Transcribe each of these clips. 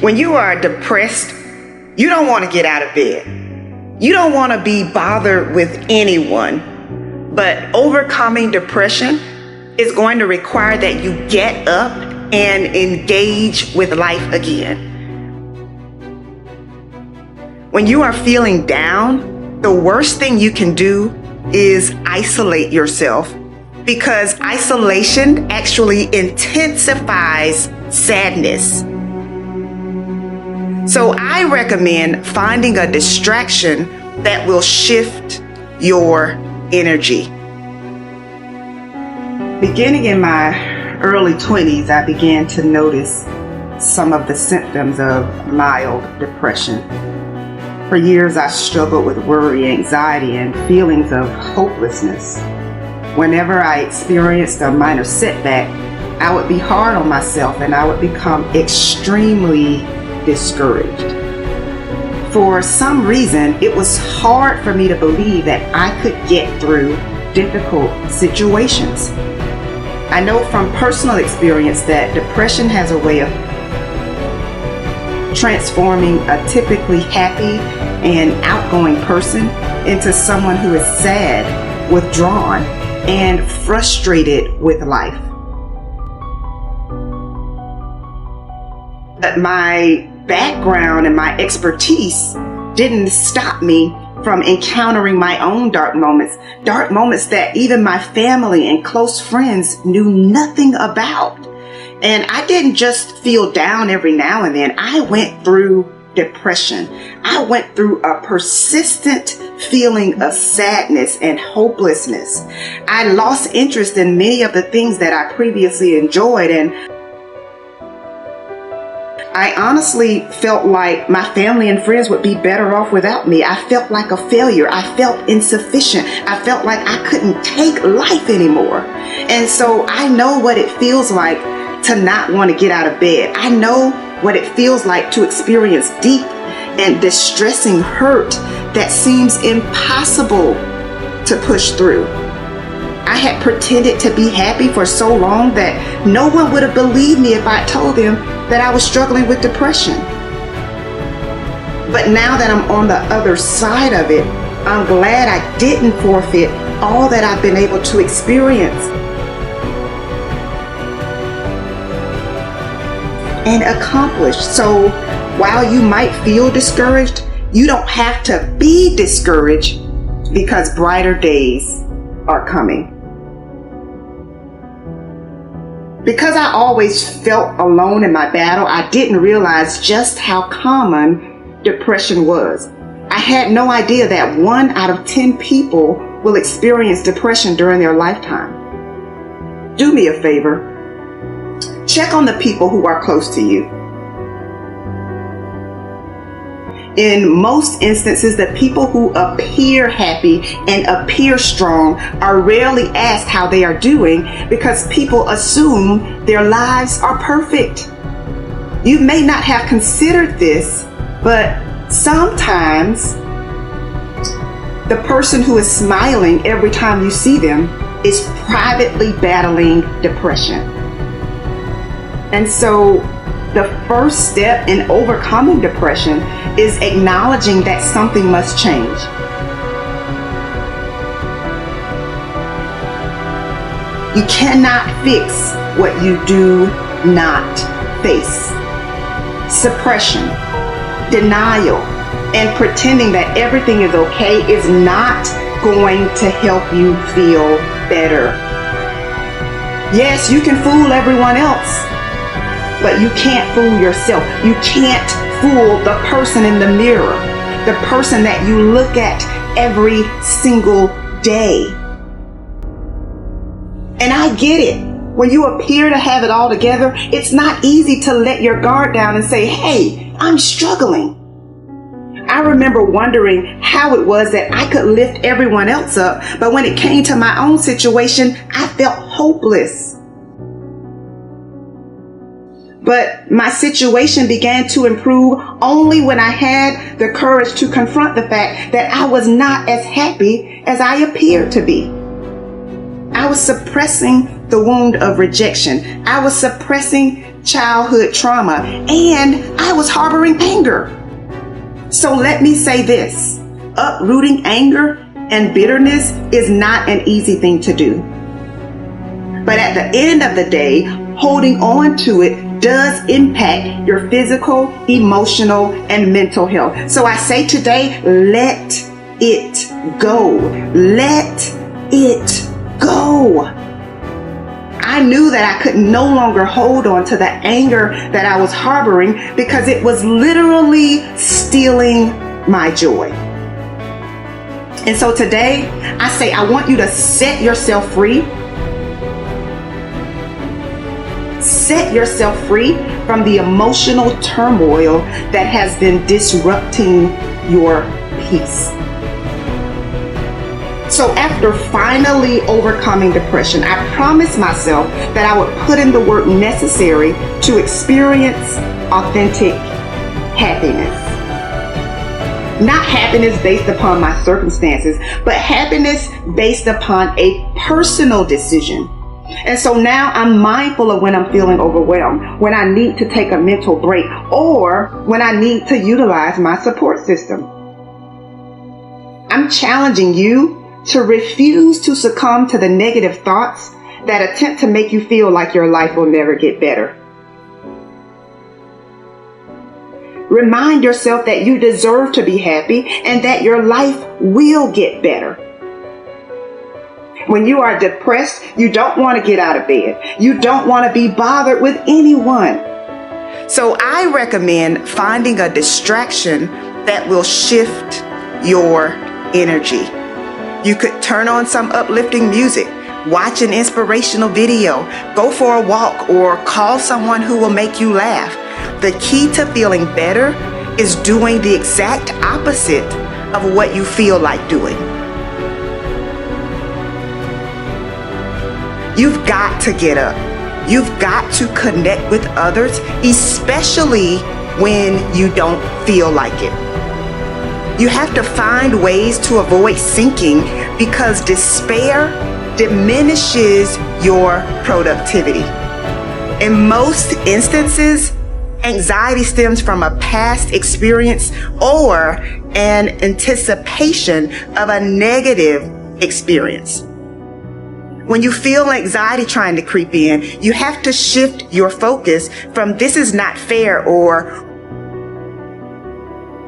When you are depressed, you don't want to get out of bed. You don't want to be bothered with anyone. But overcoming depression is going to require that you get up and engage with life again. When you are feeling down, the worst thing you can do is isolate yourself, because isolation actually intensifies sadness. So I recommend finding a distraction that will shift your energy. Beginning in my early 20s, I began to notice some of the symptoms of mild depression. For years, I struggled with worry, anxiety, and feelings of hopelessness. Whenever I experienced a minor setback, I would be hard on myself and I would become extremely discouraged. For some reason, it was hard for me to believe that I could get through difficult situations. I know from personal experience that depression has a way of transforming a typically happy and outgoing person into someone who is sad, withdrawn, and frustrated with life. But my background and my expertise didn't stop me from encountering my own dark moments that even my family and close friends knew nothing about. And I didn't just feel down every now and then. I went through depression. I went through a persistent feeling of sadness and hopelessness. I lost interest in many of the things that I previously enjoyed, and I honestly felt like my family and friends would be better off without me. I felt like a failure. I felt insufficient. I felt like I couldn't take life anymore. And so I know what it feels like to not want to get out of bed. I know what it feels like to experience deep and distressing hurt that seems impossible to push through. I had pretended to be happy for so long that no one would have believed me if I told them that I was struggling with depression. But now that I'm on the other side of it, I'm glad I didn't forfeit all that I've been able to experience and accomplish. So while you might feel discouraged, you don't have to be discouraged, because brighter days are coming. Because I always felt alone in my battle, I didn't realize just how common depression was. I had no idea that 1 out of 10 people will experience depression during their lifetime. Do me a favor. Check on the people who are close to you. In most instances, the people who appear happy and appear strong are rarely asked how they are doing, because people assume their lives are perfect. You may not have considered this, but sometimes the person who is smiling every time you see them is privately battling depression. And so the first step in overcoming depression is acknowledging that something must change. You cannot fix what you do not face. Suppression, denial, and pretending that everything is okay is not going to help you feel better. Yes, you can fool everyone else, but you can't fool yourself. You can't fool the person in the mirror, the person that you look at every single day. And I get it. When you appear to have it all together, it's not easy to let your guard down and say, hey, I'm struggling. I remember wondering how it was that I could lift everyone else up, but when it came to my own situation, I felt hopeless. But my situation began to improve only when I had the courage to confront the fact that I was not as happy as I appeared to be. I was suppressing the wound of rejection. I was suppressing childhood trauma, and I was harboring anger. So let me say this: uprooting anger and bitterness is not an easy thing to do. But at the end of the day, holding on to it does impact your physical, emotional, and mental health. So I say today, let it go. Let it go. I knew that I could no longer hold on to the anger that I was harboring because it was literally stealing my joy. And so today, I say I want you to set yourself free. Set yourself free from the emotional turmoil that has been disrupting your peace. So after finally overcoming depression, I promised myself that I would put in the work necessary to experience authentic happiness. Not happiness based upon my circumstances, but happiness based upon a personal decision. And so now I'm mindful of when I'm feeling overwhelmed, when I need to take a mental break, or when I need to utilize my support system. I'm challenging you to refuse to succumb to the negative thoughts that attempt to make you feel like your life will never get better. Remind yourself that you deserve to be happy and that your life will get better. When you are depressed, you don't want to get out of bed. You don't want to be bothered with anyone. So I recommend finding a distraction that will shift your energy. You could turn on some uplifting music, watch an inspirational video, go for a walk, or call someone who will make you laugh. The key to feeling better is doing the exact opposite of what you feel like doing. You've got to get up. You've got to connect with others, especially when you don't feel like it. You have to find ways to avoid sinking because despair diminishes your productivity. In most instances, anxiety stems from a past experience or an anticipation of a negative experience. When you feel anxiety trying to creep in, you have to shift your focus from "this is not fair" or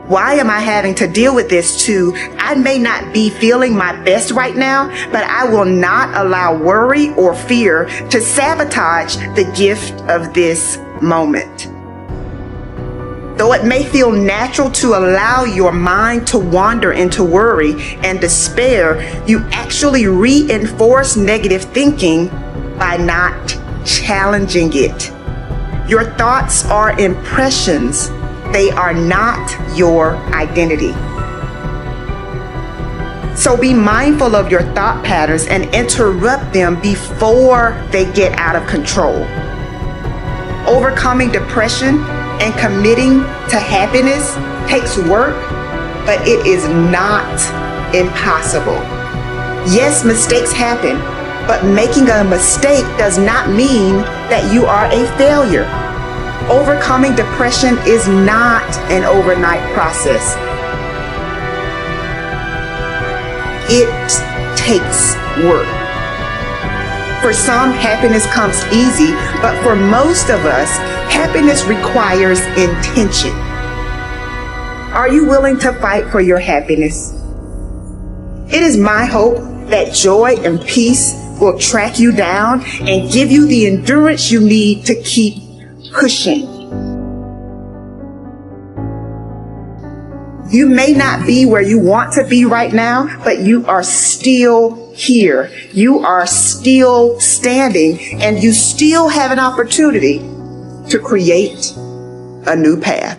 "why am I having to deal with this?" to "I may not be feeling my best right now, but I will not allow worry or fear to sabotage the gift of this moment." Though it may feel natural to allow your mind to wander into worry and despair, you actually reinforce negative thinking by not challenging it. Your thoughts are impressions. They are not your identity. So be mindful of your thought patterns and interrupt them before they get out of control. Overcoming depression and committing to happiness takes work, but it is not impossible. Yes, mistakes happen, but making a mistake does not mean that you are a failure. Overcoming depression is not an overnight process. It takes work. For some, happiness comes easy, but for most of us, happiness requires intention. Are you willing to fight for your happiness? It is my hope that joy and peace will track you down and give you the endurance you need to keep pushing. You may not be where you want to be right now, but you are still here. You are still standing, and you still have an opportunity to create a new path.